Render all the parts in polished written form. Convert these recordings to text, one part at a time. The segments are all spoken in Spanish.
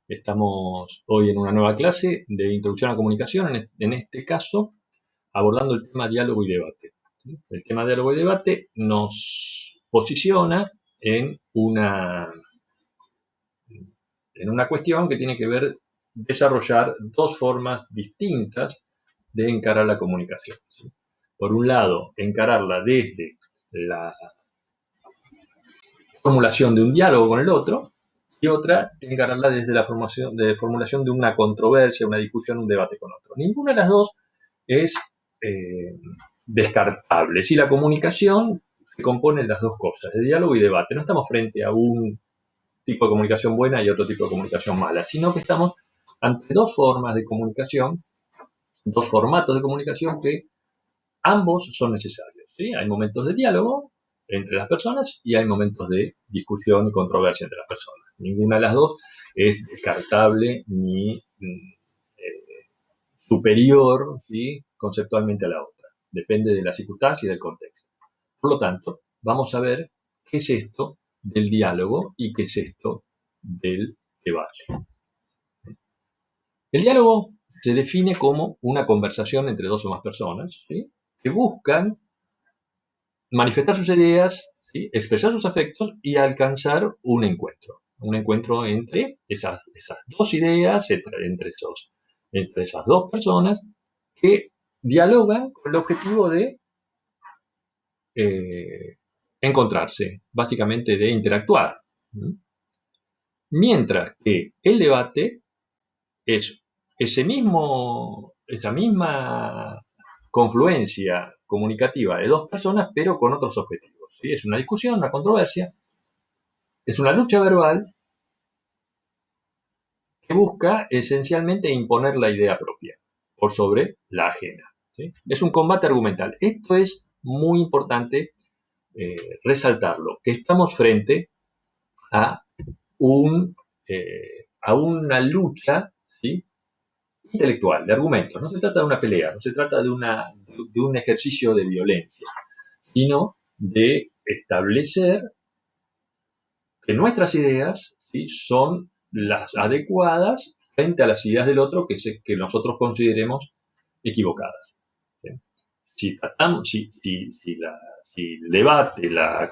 Estamos hoy en una nueva clase de Introducción a la Comunicación, en este caso abordando el tema diálogo y debate. ¿Sí? El tema diálogo y debate nos posiciona en una cuestión que tiene que ver desarrollar dos formas distintas de encarar la comunicación. ¿Sí? Por un lado, encararla desde la formulación de un diálogo con el otro, y otra, encararla desde la formulación de una controversia, una discusión, un debate con otro. Ninguna de las dos es eh, descartable. Si la comunicación se compone de las dos cosas, de diálogo y debate. No estamos frente a un tipo de comunicación buena y otro tipo de comunicación mala, sino que estamos ante dos formas de comunicación, dos formatos de comunicación que ambos son necesarios. ¿Sí? Hay momentos de diálogo entre las personas y hay momentos de discusión y controversia entre las personas. Ninguna de las dos es descartable ni superior, ¿sí? Conceptualmente a la otra. Depende de la circunstancia y del contexto. Por lo tanto, vamos a ver qué es esto del diálogo y qué es esto del debate. El diálogo se define como una conversación entre dos o más personas, ¿sí? Que buscan manifestar sus ideas, ¿sí? Expresar sus afectos y alcanzar un encuentro. Un encuentro entre esas dos ideas, entre esas dos personas que dialogan con el objetivo de eh, encontrarse, básicamente de interactuar. Mientras que el debate es esa misma confluencia comunicativa de dos personas, pero con otros objetivos. ¿Sí? Es una discusión, una controversia, es una lucha verbal que busca esencialmente imponer la idea propia por sobre la ajena. ¿Sí? Es un combate argumental. Esto es muy importante resaltarlo, que estamos frente a, a una lucha, ¿sí? Intelectual, de argumentos. No se trata de una pelea, no se trata de un ejercicio de violencia, sino de establecer que nuestras ideas, ¿sí? Son las adecuadas frente a las ideas del otro que nosotros consideremos equivocadas. ¿Sí? Si el debate, la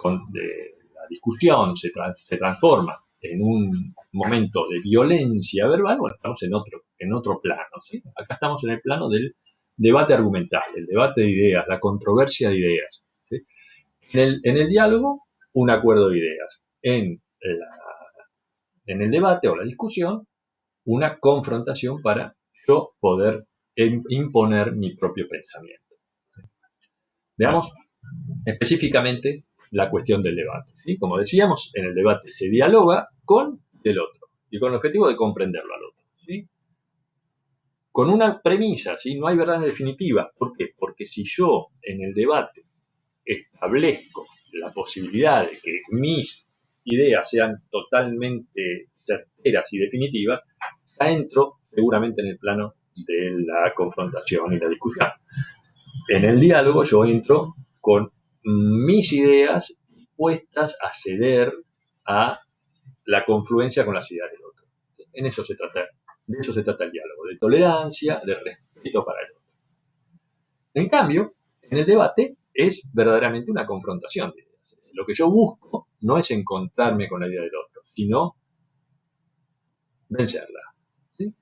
discusión se transforma en un momento de violencia verbal, bueno, estamos en otro plano. ¿Sí? Acá estamos en el plano del debate argumental, el debate de ideas, la controversia de ideas. ¿Sí? En el diálogo, un acuerdo de ideas. En el debate o la discusión, una confrontación para yo poder imponer mi propio pensamiento. Veamos específicamente la cuestión del debate. ¿Sí? Como decíamos, en el debate se dialoga con el otro y con el objetivo de comprenderlo al otro. ¿Sí? Con una premisa, ¿sí? No hay verdad definitiva. ¿Por qué? Porque si yo en el debate establezco la posibilidad de que mis ideas sean totalmente certeras y definitivas, entro seguramente en el plano de la confrontación y la discusión. En el diálogo yo entro con mis ideas dispuestas a ceder a la confluencia con las ideas del otro. En eso se trata, de eso se trata el diálogo, de tolerancia, de respeto para el otro. En cambio, en el debate es verdaderamente una confrontación de ideas. Lo que yo busco no es encontrarme con la idea del otro, sino vencerla. ¿Sí?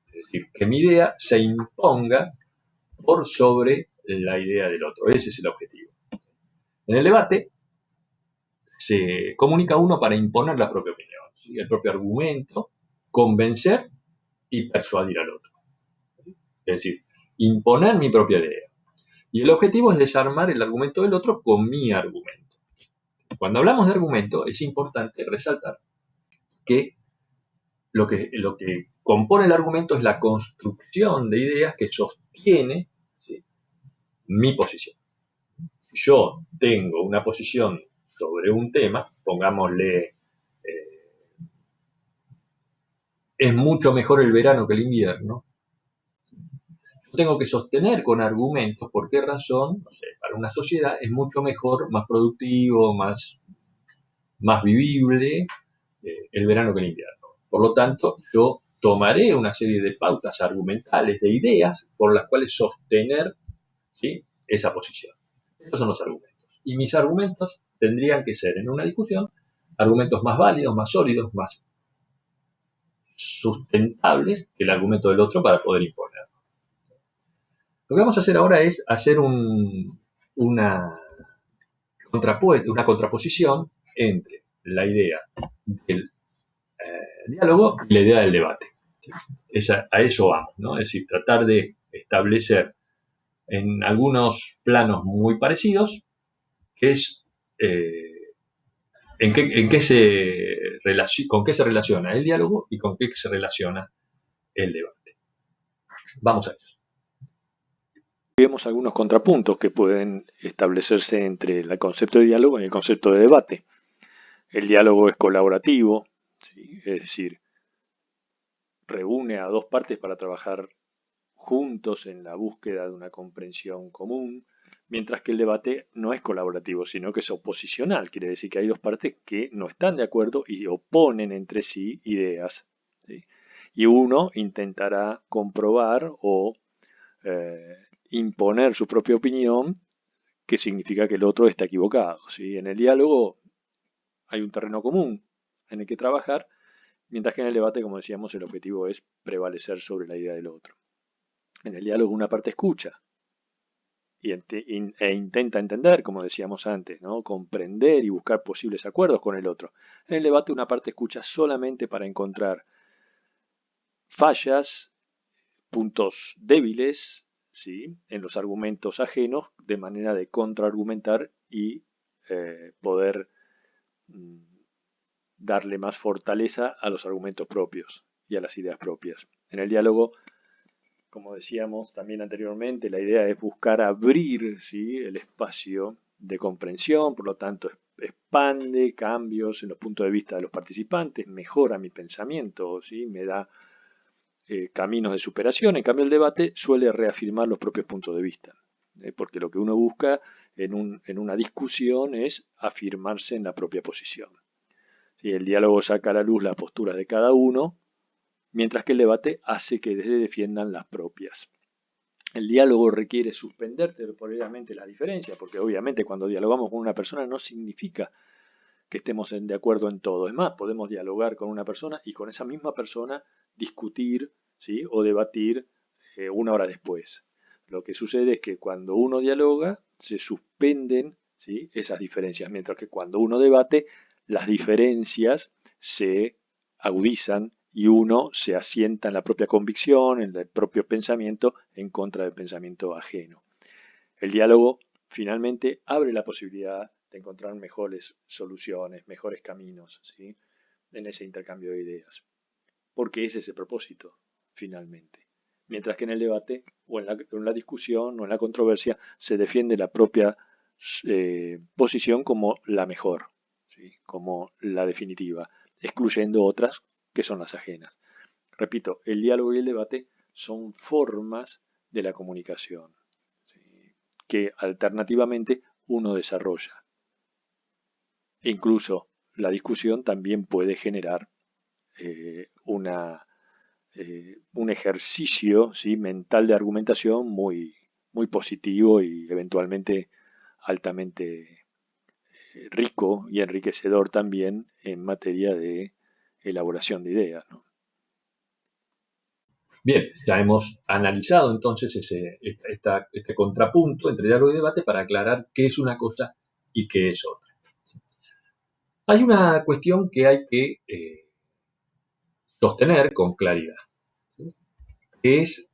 Es decir, que mi idea se imponga por sobre la idea del otro. Ese es el objetivo. En el debate se comunica uno para imponer la propia opinión, ¿sí? El propio argumento, convencer y persuadir al otro. Es decir, imponer mi propia idea. Y el objetivo es desarmar el argumento del otro con mi argumento. Cuando hablamos de argumento, es importante resaltar que lo que compone el argumento es la construcción de ideas que sostiene, ¿sí? Mi posición. Yo tengo una posición sobre un tema, pongámosle, es mucho mejor el verano que el invierno, yo tengo que sostener con argumentos por qué razón, no sé, para una sociedad es mucho mejor, más productivo, más vivible el verano que el invierno. Por lo tanto, yo tomaré una serie de pautas argumentales, de ideas, por las cuales sostener, ¿sí?, esa posición. Esos son los argumentos. Y mis argumentos tendrían que ser, en una discusión, argumentos más válidos, más sólidos, más sustentables que el argumento del otro para poder imponerlo. Lo que vamos a hacer ahora es hacer una contraposición entre la idea del diálogo y la idea del debate. A eso vamos, ¿no? Es decir, tratar de establecer en algunos planos muy parecidos qué es, con qué se relaciona el diálogo y con qué se relaciona el debate. Vamos a eso. Vemos algunos contrapuntos que pueden establecerse entre el concepto de diálogo y el concepto de debate. El diálogo es colaborativo, ¿sí? Es decir, reúne a dos partes para trabajar juntos en la búsqueda de una comprensión común, mientras que el debate no es colaborativo, sino que es oposicional. Quiere decir que hay dos partes que no están de acuerdo y oponen entre sí ideas, ¿sí? Y uno intentará comprobar o imponer su propia opinión, que significa que el otro está equivocado, ¿sí? En el diálogo hay un terreno común en el que trabajar, mientras que en el debate, como decíamos, el objetivo es prevalecer sobre la idea del otro. En el diálogo una parte escucha e intenta entender, como decíamos antes, ¿no?, comprender y buscar posibles acuerdos con el otro. En el debate una parte escucha solamente para encontrar fallas, puntos débiles, ¿sí?, en los argumentos ajenos, de manera de contraargumentar y poder darle más fortaleza a los argumentos propios y a las ideas propias. En el diálogo, como decíamos también anteriormente, la idea es buscar abrir, ¿sí?, el espacio de comprensión, por lo tanto expande cambios en los puntos de vista de los participantes, mejora mi pensamiento, ¿sí?, me da caminos de superación. En cambio, el debate suele reafirmar los propios puntos de vista, porque lo que uno busca en una discusión es afirmarse en la propia posición. ¿Sí? El diálogo saca a la luz las posturas de cada uno, mientras que el debate hace que se defiendan las propias. El diálogo requiere suspender temporalmente las diferencias, porque obviamente cuando dialogamos con una persona no significa que estemos de acuerdo en todo. Es más, podemos dialogar con una persona y con esa misma persona discutir, ¿sí?, o debatir una hora después. Lo que sucede es que cuando uno dialoga se suspenden, ¿sí?, esas diferencias, mientras que cuando uno debate las diferencias se agudizan y uno se asienta en la propia convicción, en el propio pensamiento, en contra del pensamiento ajeno. El diálogo finalmente abre la posibilidad de encontrar mejores soluciones, mejores caminos, ¿sí?, en ese intercambio de ideas. Porque ese es el propósito, finalmente. Mientras que en el debate, o en la discusión, o en la controversia, se defiende la propia posición como la mejor, ¿sí?, como la definitiva, excluyendo otras que son las ajenas. Repito, el diálogo y el debate son formas de la comunicación, ¿sí?, que alternativamente uno desarrolla. E incluso la discusión también puede generar un ejercicio, ¿sí?, mental de argumentación muy, muy positivo y eventualmente altamente rico y enriquecedor también en materia de elaboración de ideas, ¿no? Bien, ya hemos analizado entonces este contrapunto entre diálogo y debate para aclarar qué es una cosa y qué es otra. Hay una cuestión que hay que sostener con claridad, ¿sí?, que es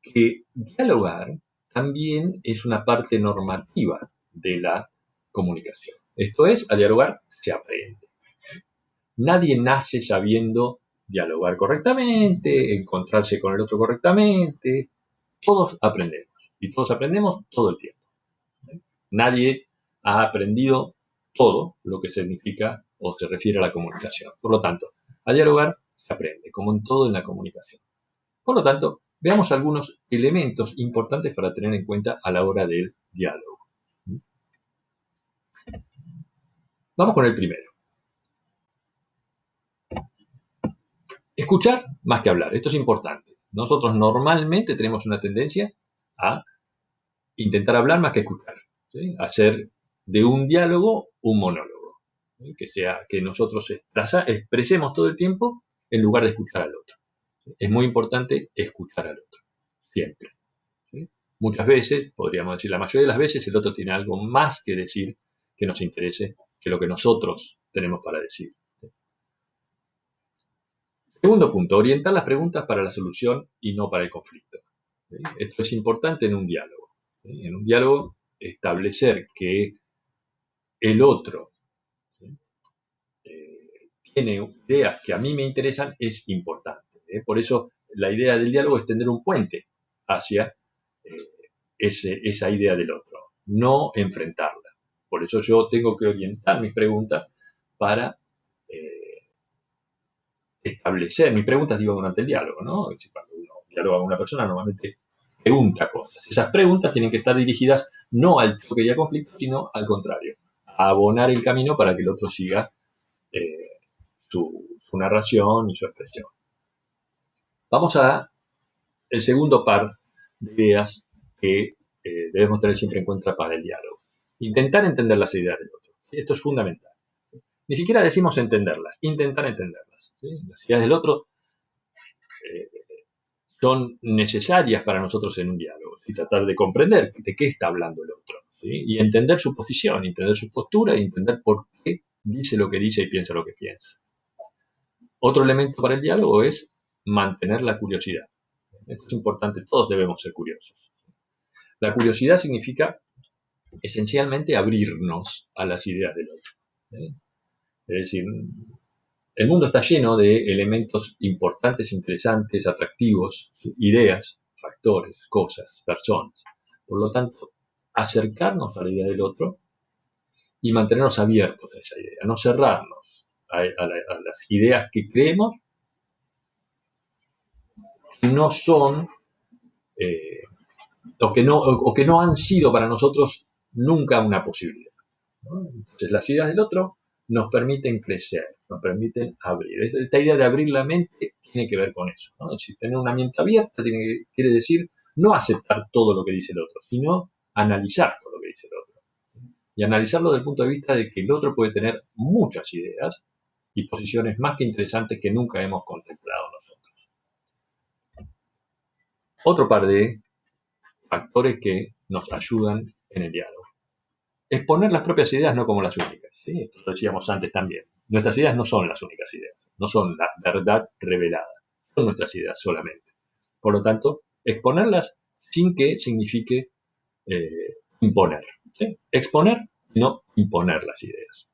que dialogar también es una parte normativa de la comunicación. Esto es, a dialogar se aprende. Nadie nace sabiendo dialogar correctamente, encontrarse con el otro correctamente. Todos aprendemos y todos aprendemos todo el tiempo. Nadie ha aprendido todo lo que significa o se refiere a la comunicación. Por lo tanto, a dialogar se aprende, como en todo en la comunicación. Por lo tanto, veamos algunos elementos importantes para tener en cuenta a la hora del diálogo. Vamos con el primero. Escuchar más que hablar, esto es importante. Nosotros normalmente tenemos una tendencia a intentar hablar más que escuchar, ¿sí? Hacer de un diálogo un monólogo, ¿sí? Que nosotros expresemos todo el tiempo en lugar de escuchar al otro. Es muy importante escuchar al otro, siempre, ¿sí? Muchas veces, podríamos decir la mayoría de las veces, el otro tiene algo más que decir que nos interese que lo que nosotros tenemos para decir. Segundo punto, orientar las preguntas para la solución y no para el conflicto. ¿Sí? Esto es importante en un diálogo. ¿Sí? En un diálogo, establecer que el otro, ¿sí? Tiene ideas que a mí me interesan es importante. Por eso la idea del diálogo es tender un puente hacia eh, esa idea del otro, no enfrentarla. Por eso yo tengo que orientar mis preguntas para eh, establecer mis preguntas, digo, durante el diálogo, ¿no? Cuando uno dialoga con una persona, normalmente pregunta cosas. Esas preguntas tienen que estar dirigidas no al choque y al conflicto, sino al contrario, a abonar el camino para que el otro siga su narración y su expresión. Vamos a el segundo par de ideas que debemos tener siempre en cuenta para el diálogo. Intentar entender las ideas del otro. ¿Sí? Esto es fundamental. ¿Sí? Ni siquiera decimos entenderlas, intentar entenderlas. ¿Sí? Las ideas del otro eh, son necesarias para nosotros en un diálogo y tratar de comprender de qué está hablando el otro, ¿sí? Y entender su posición, entender su postura y entender por qué dice lo que dice y piensa lo que piensa. Otro elemento para el diálogo es mantener la curiosidad. Esto es importante, todos debemos ser curiosos. La curiosidad significa esencialmente abrirnos a las ideas del otro. ¿Sí? Es decir, el mundo está lleno de elementos importantes, interesantes, atractivos, ideas, factores, cosas, personas. Por lo tanto, acercarnos a la idea del otro y mantenernos abiertos a esa idea, no cerrarnos a las ideas que creemos que no son eh, o que no han sido para nosotros nunca una posibilidad, ¿no? Entonces, las ideas del otro nos permiten crecer, nos permiten abrir. Esta idea de abrir la mente tiene que ver con eso, ¿no? Es decir, tener una mente abierta quiere decir no aceptar todo lo que dice el otro, sino analizar todo lo que dice el otro. ¿Sí? Y analizarlo desde el punto de vista de que el otro puede tener muchas ideas y posiciones más que interesantes que nunca hemos contemplado nosotros. Otro par de factores que nos ayudan en el diálogo. Exponer las propias ideas no como las únicas. ¿Sí? Esto lo decíamos antes también. Nuestras ideas no son las únicas ideas, no son la verdad revelada, son nuestras ideas solamente. Por lo tanto, exponerlas sin que signifique imponer. ¿Sí? Exponer y no imponer las ideas.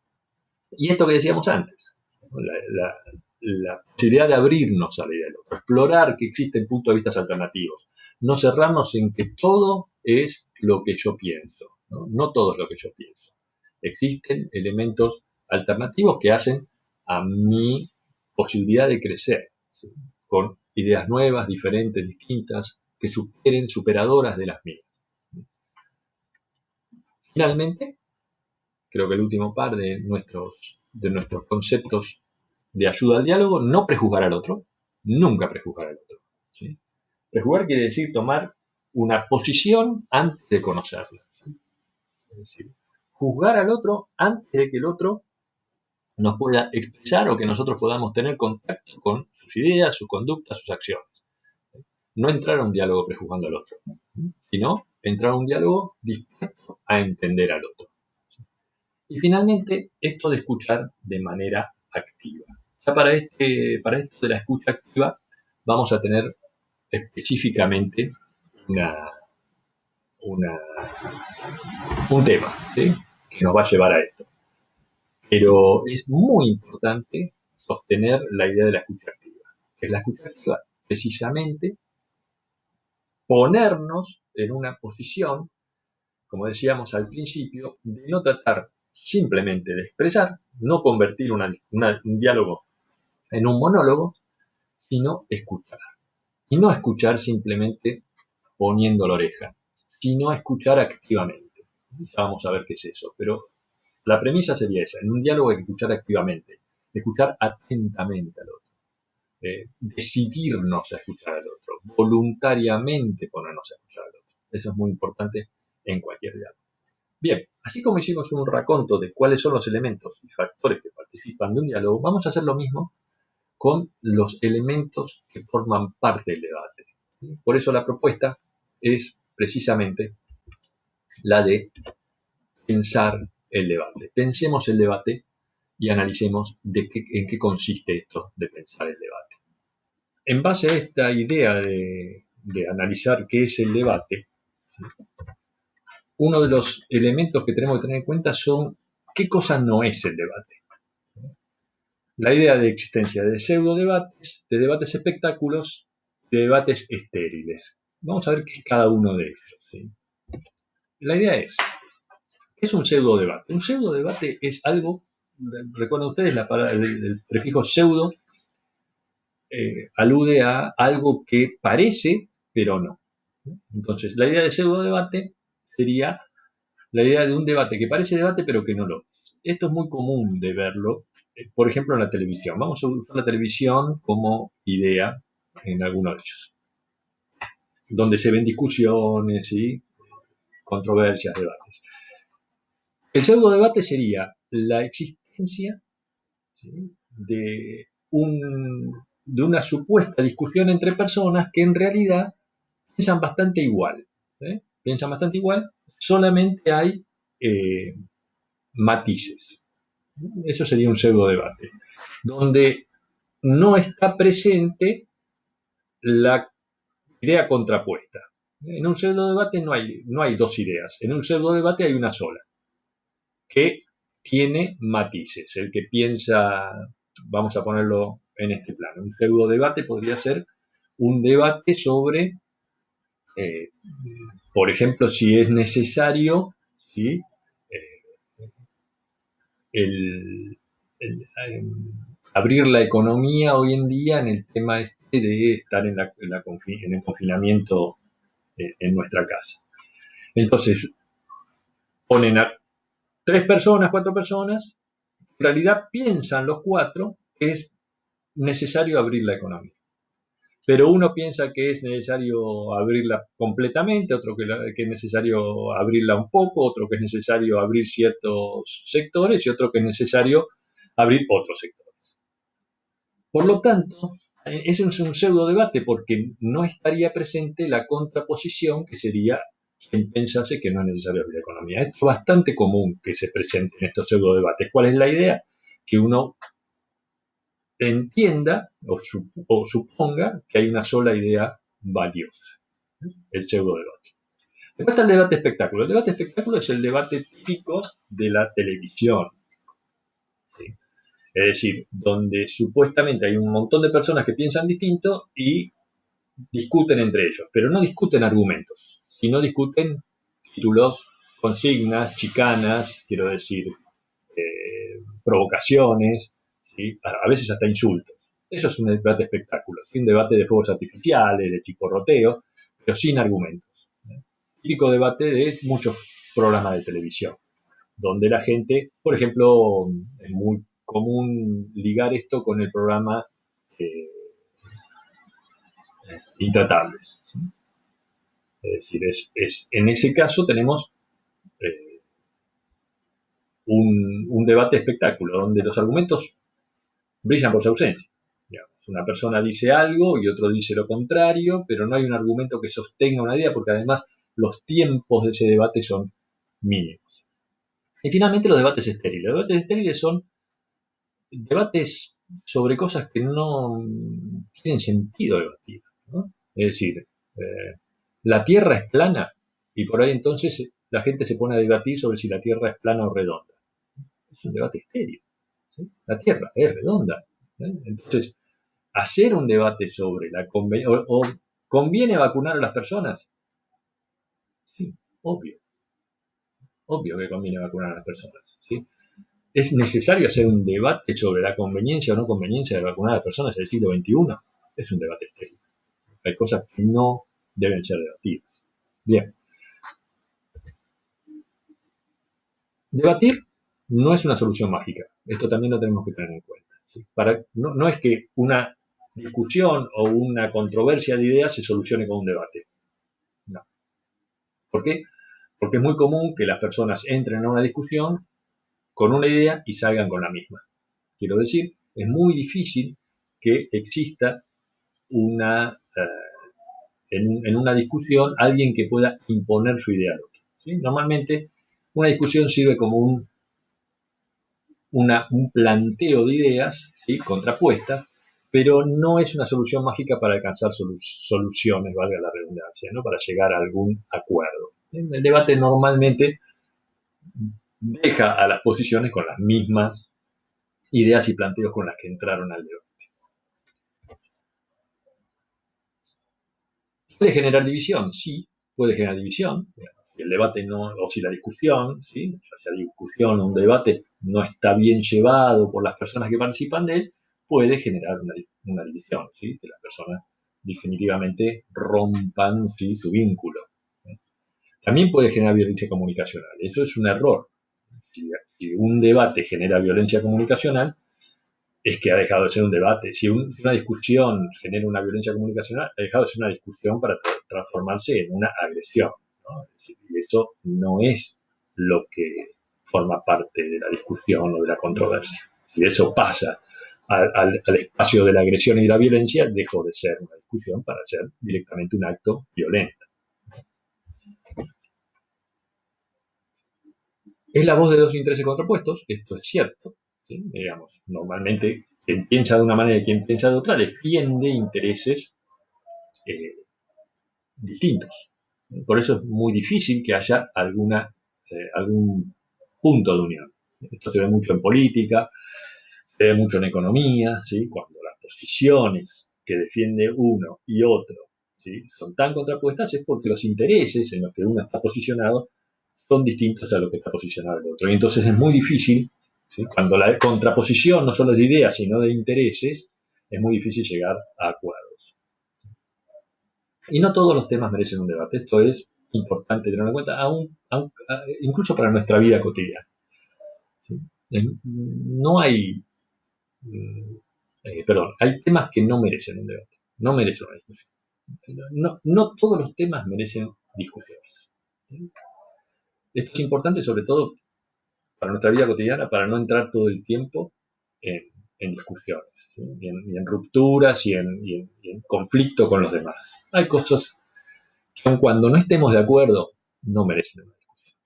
Y esto que decíamos antes, la posibilidad de abrirnos a la idea del otro, explorar que existen puntos de vista alternativos, no cerrarnos en que todo es lo que yo pienso, no, no todo es lo que yo pienso. Existen elementos alternativos que hacen a mi posibilidad de crecer, ¿sí? Con ideas nuevas, diferentes, distintas, que superen, superadoras de las mías. Finalmente, creo que el último par de nuestros conceptos de ayuda al diálogo, no prejuzgar al otro, nunca prejuzgar al otro. ¿Sí? Prejuzgar quiere decir tomar una posición antes de conocerla. ¿Sí? Es decir, juzgar al otro antes de que el otro nos pueda expresar o que nosotros podamos tener contacto con sus ideas, sus conductas, sus acciones. No entrar a un diálogo prejuzgando al otro, sino entrar a un diálogo dispuesto a entender al otro. Y finalmente, esto de escuchar de manera activa. Ya para esto de la escucha activa, vamos a tener específicamente una, una- un tema, ¿sí? Que nos va a llevar a esto. Pero es muy importante sostener la idea de la escucha activa. Que es la escucha activa, precisamente ponernos en una posición, como decíamos al principio, de no tratar simplemente de expresar, no convertir un diálogo en un monólogo, sino escuchar. Y no escuchar simplemente poniendo la oreja, sino escuchar activamente. Ya vamos a ver qué es eso, pero la premisa sería esa. En un diálogo hay que escuchar activamente, escuchar atentamente al otro. decidirnos a escuchar al otro, voluntariamente ponernos a escuchar al otro. Eso es muy importante en cualquier diálogo. Bien, así como hicimos un raconto de cuáles son los elementos y factores que participan de un diálogo, vamos a hacer lo mismo con los elementos que forman parte del debate. ¿Sí? Por eso la propuesta es precisamente la de pensar el debate. Pensemos el debate y analicemos en qué consiste esto de pensar el debate. En base a esta idea de analizar qué es el debate, ¿sí? Uno de los elementos que tenemos que tener en cuenta son qué cosa no es el debate. La idea de existencia de pseudo-debates, de debates espectáculos, de debates estériles. Vamos a ver qué es cada uno de ellos. ¿Sí? La idea es, ¿qué es un pseudo-debate? Un pseudo-debate es algo, recuerden ustedes, el prefijo pseudo alude a algo que parece, pero no. Entonces, la idea de pseudo-debate sería la idea de un debate que parece debate, pero que no lo es. Esto es muy común de verlo, por ejemplo, en la televisión. Vamos a usar la televisión como idea en alguno de ellos, donde se ven discusiones y controversias, debates. El pseudo debate sería la existencia, ¿sí?, de una supuesta discusión entre personas que en realidad piensan bastante igual. ¿Sí? Piensan bastante igual, solamente hay matices. Eso sería un pseudo debate, donde no está presente la idea contrapuesta. En un pseudo debate no hay dos ideas, en un pseudo debate hay una sola, que tiene matices. El que piensa, vamos a ponerlo en este plano, un pseudo debate podría ser un debate sobre, eh, por ejemplo, si es necesario, ¿sí?, el, abrir la economía hoy en día en el tema este de estar en el confinamiento en nuestra casa. Entonces, ponen a 3 personas, 4 personas, en realidad piensan los 4 que es necesario abrir la economía. Pero uno piensa que es necesario abrirla completamente, otro que es necesario abrirla un poco, otro que es necesario abrir ciertos sectores y otro que es necesario abrir otros sectores. Por lo tanto, es un pseudo debate porque no estaría presente la contraposición que sería quien pensase que no es necesario abrir la economía. Esto es bastante común que se presente en estos pseudo debates. ¿Cuál es la idea? Que uno entienda o suponga que hay una sola idea valiosa, el pseudo debate. Después está el debate espectáculo. El debate espectáculo es el debate típico de la televisión. ¿Sí? Es decir, donde supuestamente hay un montón de personas que piensan distinto y discuten entre ellos, pero no discuten argumentos, sino discuten títulos, consignas, chicanas, quiero decir, provocaciones, ¿sí?, a veces hasta insultos. Eso es un debate espectáculo, un debate de fuegos artificiales, de chiporroteo, pero sin argumentos. Típico debate de muchos programas de televisión, donde la gente, por ejemplo, es muy común ligar esto con el programa Intratables, ¿sí? Es decir, en ese caso tenemos eh, un debate espectáculo, donde los argumentos brillan por su ausencia. Digamos, una persona dice algo y otro dice lo contrario, pero no hay un argumento que sostenga una idea, porque además los tiempos de ese debate son mínimos. Y finalmente los debates estériles. Los debates estériles son debates sobre cosas que no tienen sentido debatir, ¿no? Es decir, la Tierra es plana y por ahí entonces la gente se pone a debatir sobre si la Tierra es plana o redonda. Es un debate estéril, ¿sí? La Tierra es redonda, ¿eh? Entonces, hacer un debate sobre o conviene vacunar a las personas. Sí, obvio que conviene vacunar a las personas, ¿sí? ¿Es necesario hacer un debate sobre la conveniencia o no conveniencia de vacunar a las personas en el siglo XXI? Es un debate estéril. Hay cosas que no deben ser debatidas. Bien. Debatir no es una solución mágica. Esto también lo tenemos que tener en cuenta, ¿sí? No es que una discusión o una controversia de ideas se solucione con un debate. No. ¿Por qué? Porque es muy común que las personas entren a una discusión con una idea y salgan con la misma. Quiero decir, es muy difícil que exista en una discusión alguien que pueda imponer su idea al otro, ¿sí? Normalmente una discusión sirve como un planteo de ideas, ¿sí?, contrapuestas, pero no es una solución mágica para alcanzar soluciones, valga la redundancia, ¿no?, para llegar a algún acuerdo. El debate normalmente deja a las posiciones con las mismas ideas y planteos con las que entraron al debate. ¿Puede generar división? Sí, puede generar división. Si el debate no, o si la discusión, ¿sí?, ya sea discusión o un debate no está bien llevado por las personas que participan de él, puede generar una división, ¿sí?, que las personas definitivamente rompan, ¿sí?, su vínculo. También puede generar violencia comunicacional. Eso es un error. Si un debate genera violencia comunicacional, es que ha dejado de ser un debate. Si una discusión genera una violencia comunicacional, ha dejado de ser una discusión para transformarse en una agresión, ¿no? Es decir, y eso no es lo que forma parte de la discusión o de la controversia. Si eso pasa al espacio de la agresión y de la violencia, dejó de ser una discusión para ser directamente un acto violento. Es la voz de dos intereses contrapuestos, esto es cierto, ¿sí? Digamos, normalmente quien piensa de una manera y quien piensa de otra defiende intereses distintos. Por eso es muy difícil que haya algún punto de unión. Esto se ve mucho en política, se ve mucho en economía, ¿sí?, cuando las posiciones que defiende uno y otro, ¿sí?, son tan contrapuestas, es porque los intereses en los que uno está posicionado son distintos a lo que está posicionado el otro. Y entonces es muy difícil, ¿sí?, cuando la contraposición no solo es de ideas, sino de intereses, es muy difícil llegar a acuerdos. Y no todos los temas merecen un debate. Esto es importante tenerlo en cuenta, incluso para nuestra vida cotidiana, ¿sí? No hay, hay temas que no merecen un debate, no merecen una discusión. No todos los temas merecen discusiones. Esto es importante sobre todo para nuestra vida cotidiana, para no entrar todo el tiempo en discusiones, ¿sí?, y en rupturas y en conflicto con los demás. Hay cosas que aun cuando no estemos de acuerdo, no merecen una discusión.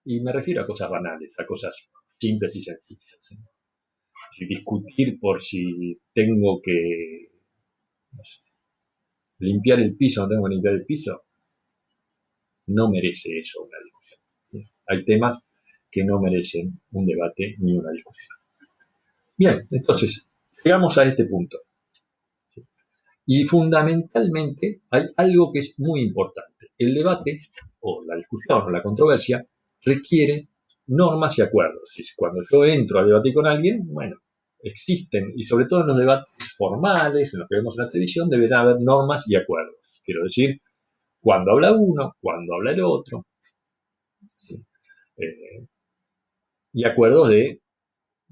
Y me refiero a cosas banales, a cosas simples y sencillas, ¿sí? Si discutir por si tengo que, no sé, limpiar el piso o no tengo que limpiar el piso, no merece eso una discusión, ¿sí? Hay temas que no merecen un debate ni una discusión. Bien, entonces, llegamos a este punto, ¿sí? Y fundamentalmente hay algo que es muy importante. El debate, o la discusión, o la controversia, requiere normas y acuerdos. Cuando yo entro a debatir con alguien, bueno, existen, y sobre todo en los debates formales, en los que vemos en la televisión, deberá haber normas y acuerdos. Quiero decir, cuando habla uno, cuando habla el otro, ¿sí? Y acuerdos de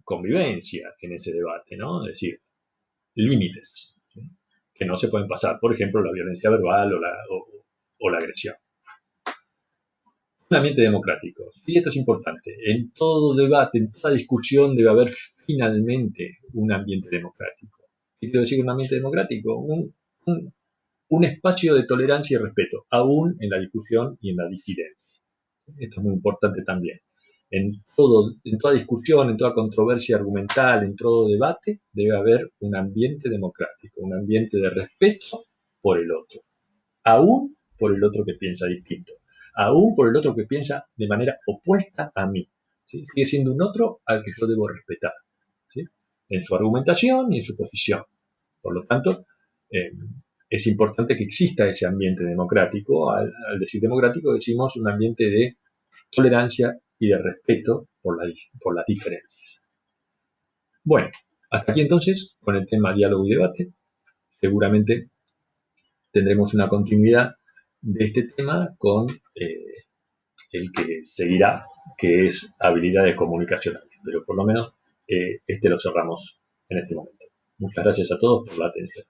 convivencia en ese debate, ¿no? Es decir, límites, ¿sí?, que no se pueden pasar. Por ejemplo, la violencia verbal o la agresión. Un ambiente democrático. Y esto es importante. En todo debate, en toda discusión debe haber finalmente un ambiente democrático. ¿Qué quiero decir con un ambiente democrático? Un espacio de tolerancia y respeto, aún en la discusión y en la disidencia. Esto es muy importante también. En toda discusión, en toda controversia argumental, en todo debate, debe haber un ambiente democrático, un ambiente de respeto por el otro, aún por el otro que piensa distinto, aún por el otro que piensa de manera opuesta a mí, ¿sí? Sigue siendo un otro al que yo debo respetar, ¿sí?, en su argumentación y en su posición. Por lo tanto, es importante que exista ese ambiente democrático. Al decir democrático decimos un ambiente de tolerancia y de respeto por las diferencias. Bueno, hasta aquí entonces con el tema diálogo y debate. Seguramente tendremos una continuidad de este tema con el que seguirá, que es habilidades comunicacionales. Pero por lo menos este lo cerramos en este momento. Muchas gracias a todos por la atención.